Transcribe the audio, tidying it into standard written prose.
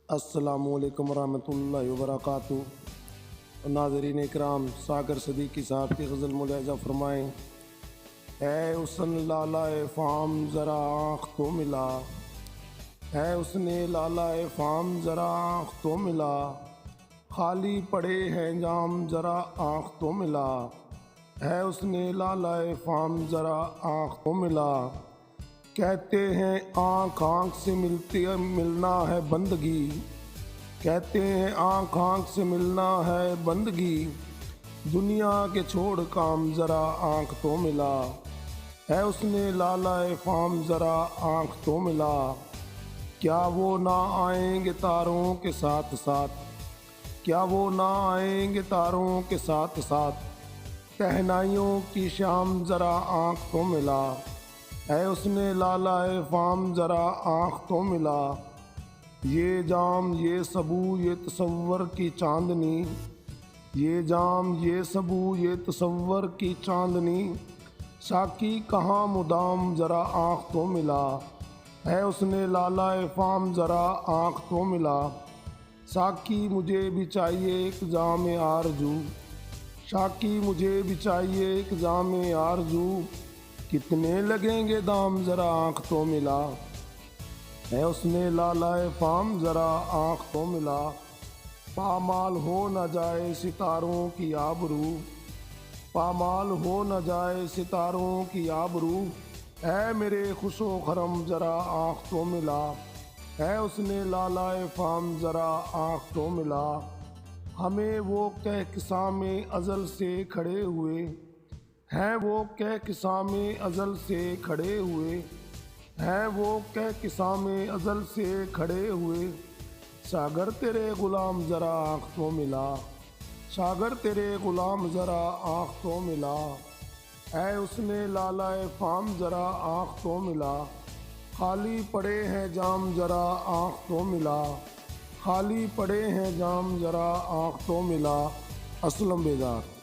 السلام علیکم ورحمۃ اللہ وبرکاتہ۔ ناظرین اکرام، ساگر صدیقی صاحب کی غزل ملاحظہ فرمائیں۔ اے حسن لالائے فام ذرا آنکھ تو ملا، اے حسن لالائے فام ذرا آنکھ تو ملا، خالی پڑے ہیں جام ذرا آنکھ تو ملا، اے حسن لالائے فام ذرا آنکھ تو ملا۔ کہتے ہیں آنکھ آنکھ سے ملنا ہے بندگی، کہتے ہیں آنکھ آنکھ سے ملنا ہے بندگی، دنیا کے چھوڑ کام ذرا آنکھ تو ملا، ہے اس نے لالائے فام ذرا آنکھ تو ملا۔ کیا وہ نہ آئیں گے تاروں کے ساتھ ساتھ، کیا وہ نہ آئیں گے تاروں کے ساتھ ساتھ، تہنائیوں کی شام ذرا آنکھ تو ملا، اے اس نے لالائے فام ذرا آنکھ تو ملا۔ یہ جام یہ سبو یہ تصور کی چاندنی، یہ جام یہ سبو یہ تصور کی چاندنی، ساقی کہاں مدام ذرا آنکھ تو ملا، ہے اس نے لالائے فام ذرا آنکھ تو ملا۔ ساقی مجھے بھی چاہیے ایک جام آرزو، ساقی مجھے بھی چاہیے ایک جام آرزو، کتنے لگیں گے دام ذرا آنکھ تو ملا، ہے اس نے لالائے فام ذرا آنکھ تو ملا۔ پامال ہو نہ جائے ستاروں کی آبرو، پامال ہو نہ جائے ستاروں کی آبرو، اے میرے خوش و خرم ذرا آنکھ تو ملا، ہے اس نے لالائے فام ذرا آنکھ تو ملا۔ ہمیں وہ کہکشاں ازل سے کھڑے ہوئے ہیں، وہ کہکشاں ازل سے کھڑے ہوئے ہیں، وہ کہکشاں ازل سے کھڑے ہوئے، ساگر تیرے غلام ذرا آنکھ تو ملا، ساگر تیرے غلام ذرا آنکھ تو ملا، اے اس نے لالائے فام ذرا آنکھ تو ملا۔ خالی پڑے ہیں جام ذرا آنکھ تو ملا، خالی پڑے ہیں جام ذرا آنکھ تو ملا۔ اسلم بیدار۔